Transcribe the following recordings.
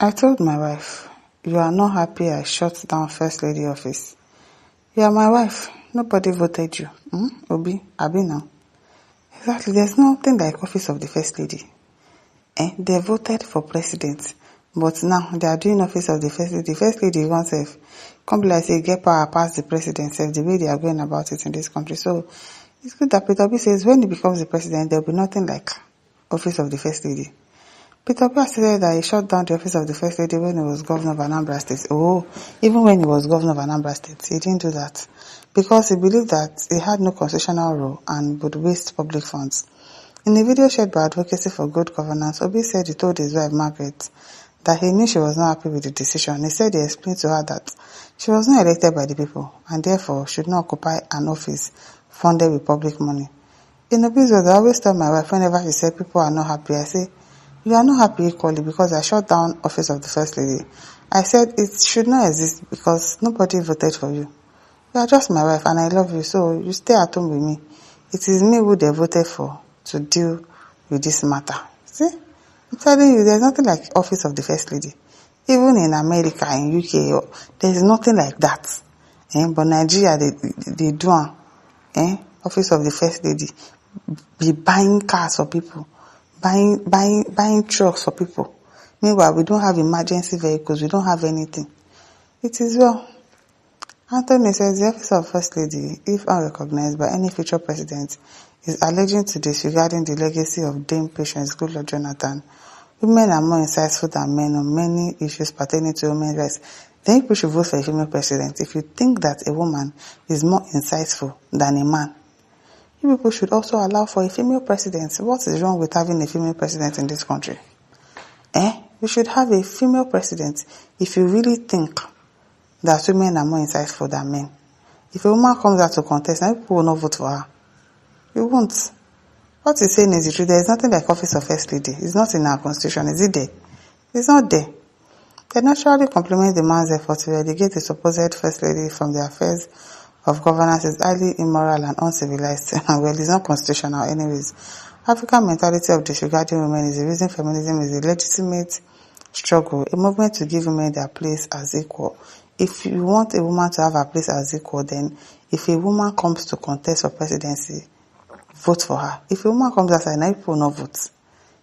I told my wife, you are not happy I shut down First Lady office. You are my wife. Nobody voted you. Obi, Abi now. Exactly. There's nothing like office of the First Lady. They voted for president. But now they are doing office of the First Lady. The First Lady oneself. Come be like say get power past the president self, the way they are going about it in this country. So it's good that Peter Obi says when he becomes the president, there will be nothing like office of the First Lady. Peter Obi said that he shut down the office of the First Lady when he was governor of Anambra State. Even when he was governor of Anambra State, he didn't do that because he believed that he had no constitutional role and would waste public funds. In a video shared by Advocacy for Good Governance, Obi said he told his wife Margaret that he knew she was not happy with the decision. He said he explained to her that she was not elected by the people and therefore should not occupy an office funded with public money. In Obi's words, I always tell my wife whenever she said people are not happy, I say, you are not happy equally because I shut down office of the First Lady. I said it should not exist because nobody voted for you. You are just my wife and I love you, so you stay at home with me. It is me who they voted for to deal with this matter. See? I'm telling you, there's nothing like office of the First Lady. Even in America, in UK, there's nothing like that. But Nigeria, they do office of the First Lady. Be buying cars for people. Buying trucks for people. Meanwhile, we don't have emergency vehicles. We don't have anything. It is well. Anthony says the office of First Lady, if unrecognized by any future president, is alleging to disregarding the legacy of Dame Patience Goodluck Jonathan. Women are more insightful than men on many issues pertaining to women's rights. Then people should vote for a female president. If you think that a woman is more insightful than a man, you people should also allow for a female president. What is wrong with having a female president in this country? We should have a female president if you really think that women are more insightful than men. If a woman comes out to contest, now people will not vote for her. You won't. What he's saying is the truth. There is nothing like office of First Lady. It's not in our constitution. Is it there? It's not there. They naturally compliment the man's effort to relegate the supposed First Lady from the affairs of governance is highly immoral and uncivilized. Well, it's not constitutional anyways. African mentality of disregarding women is the reason feminism is a legitimate struggle, a movement to give women their place as equal. If you want a woman to have her place as equal, then if a woman comes to contest for presidency, vote for her. If a woman comes outside, now people will not vote.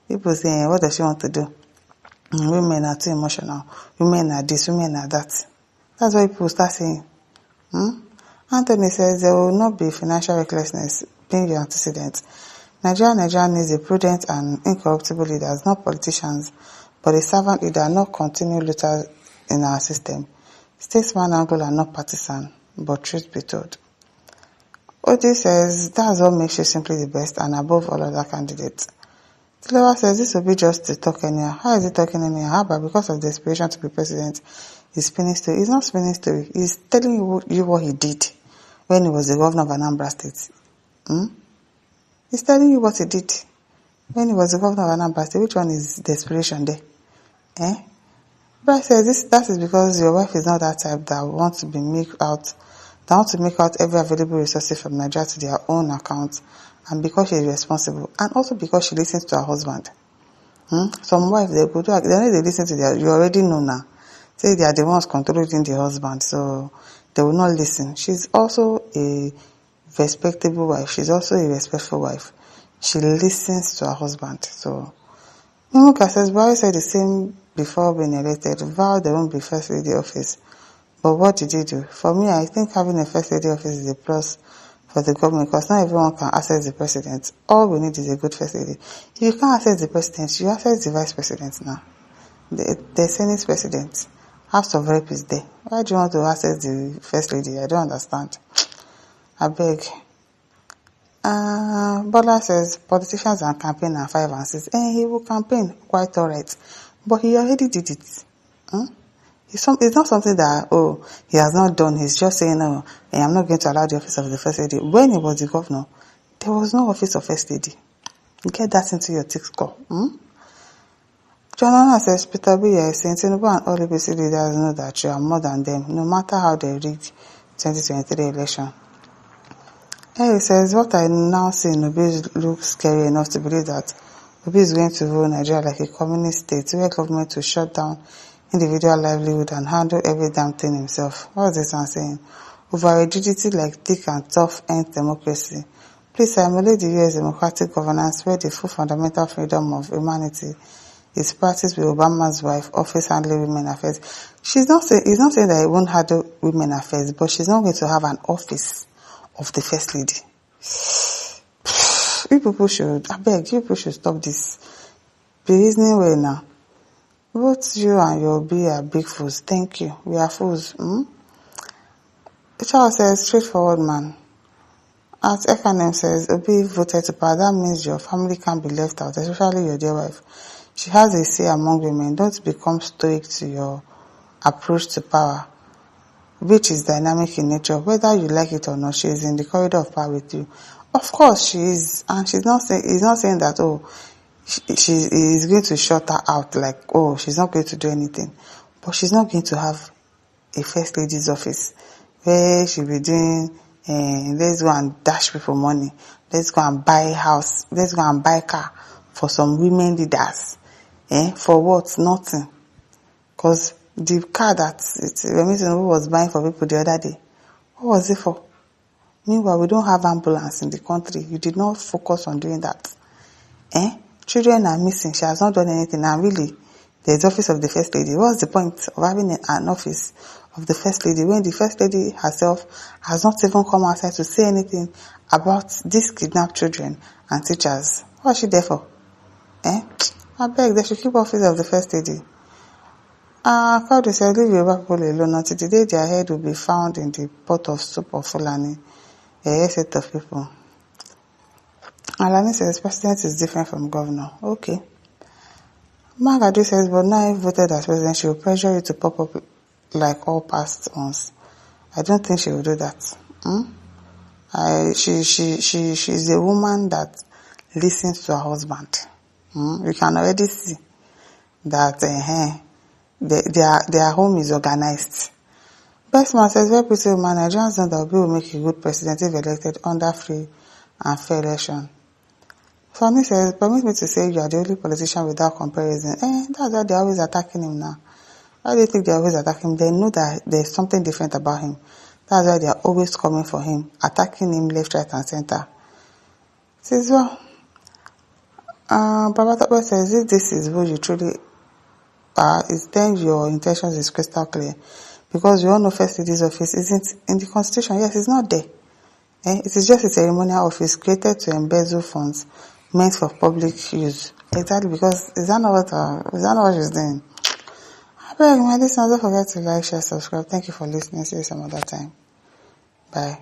People say, what does she want to do? Women are too emotional. Women are this, women are that. That's why people start saying. Anthony says there will not be financial recklessness being your antecedent. Nigeria needs a prudent and incorruptible leader, not politicians, but a servant leader, not continued looters in our system. Statesman angle are not partisan, but truth be told. Odi says that's what makes you simply the best and above all other candidates. Tilawa says this will be just to talk anyhow. How is he talking anyhow? How about because of the aspiration to be president, he's spinning story? He's not spinning story. He's telling you what he did when he was the governor of Anambra State. He's telling you what he did when he was the governor of Anambra State. Which one is the aspiration there? But says that is because your wife is not that type that wants to make out every available resources from Nigeria to their own account, and because she is responsible, and also because she listens to her husband. Some wives, they listen to you already know now. Say they are the ones controlling the husband, so they will not listen. She's also a respectable wife. She's also a respectful wife. She listens to her husband. So, Mimuka says, Buhari said the same before being elected. Vowed there won't be First Lady office. But what did he do? For me, I think having a First Lady office is a plus for the government because not everyone can access the president. All we need is a good First Lady. If you can't access the president, you access the vice president now. The Senate president. House of Rep is there. Why do you want to access the First Lady? I don't understand. I beg. Bola says politicians and campaign are 5 and 6. He will campaign quite alright. But he already did it. It's not something that, he has not done. He's just saying, I'm not going to allow the office of the First Lady. When he was the governor, there was no office of First Lady. Get that into your thick skull. John says, Peter B. is saying, Tinubu and all APC leaders know that you are more than them, no matter how they rig 2023 election. He says, what I now see in Obi looks scary enough to believe that Obi is going to rule Nigeria like a communist state where government will shut down individual livelihood and handle every damn thing himself. What's this one saying? Over rigidity like thick and tough ends democracy. Please emulate the US democratic governance where the full fundamental freedom of humanity is practiced with Obama's wife, office handling women affairs. He's not saying that he won't handle women affairs, but she's not going to have an office of the first lady. You people should stop this. Be reasoning well now. Both you and your Obi are big fools. Thank you. We are fools. The child says, straightforward man. As Ekanem says, Obi voted to power. That means your family can't be left out, especially your dear wife. She has a say among women. Don't become stoic to your approach to power, which is dynamic in nature. Whether you like it or not, she is in the corridor of power with you. Of course she is, and he's not saying that, she is going to shut her out, like, she's not going to do anything. But she's not going to have a first lady's office where she'll be doing, let's go and dash people money. Let's go and buy house. Let's go and buy car for some women leaders. For what? Nothing. Because the car that Remi was buying for people the other day, what was it for? Meanwhile, we don't have ambulance in the country. You did not focus on doing that. Children are missing. She has not done anything. And really, there's the office of the first lady. What's the point of having an office of the first lady when the first lady herself has not even come outside to say anything about these kidnapped children and teachers? What's she there for? I beg, they should keep office of the first lady. Claudia said, leave Yoruba people alone until the day their head will be found in the pot of soup of Fulani. A set of people. Alani says, president is different from governor. Okay. Magadu says, but now if voted as president, she will pressure you to pop up like all past ones. I don't think she will do that. She's a woman that listens to her husband. You can already see that their home is organized. Bestman says, very pretty woman, Nigerians know that Obi will make a good president if elected under free and fair election. Fanny says, permit me to say you are the only politician without comparison. That's why they're always attacking him now. Why do you think they're always attacking him? They know that there's something different about him. That's why they're always coming for him, attacking him left, right, and center. Says, well, Baba Tope says, if this is who you truly are, then your intentions is crystal clear. Because you all know First Lady's office isn't in the Constitution. Yes, it's not there. It is just a ceremonial office created to embezzle funds meant for public use. Exactly, because is that not what she's doing? I beg my listeners, don't forget to like, share, subscribe. Thank you for listening. See you some other time. Bye.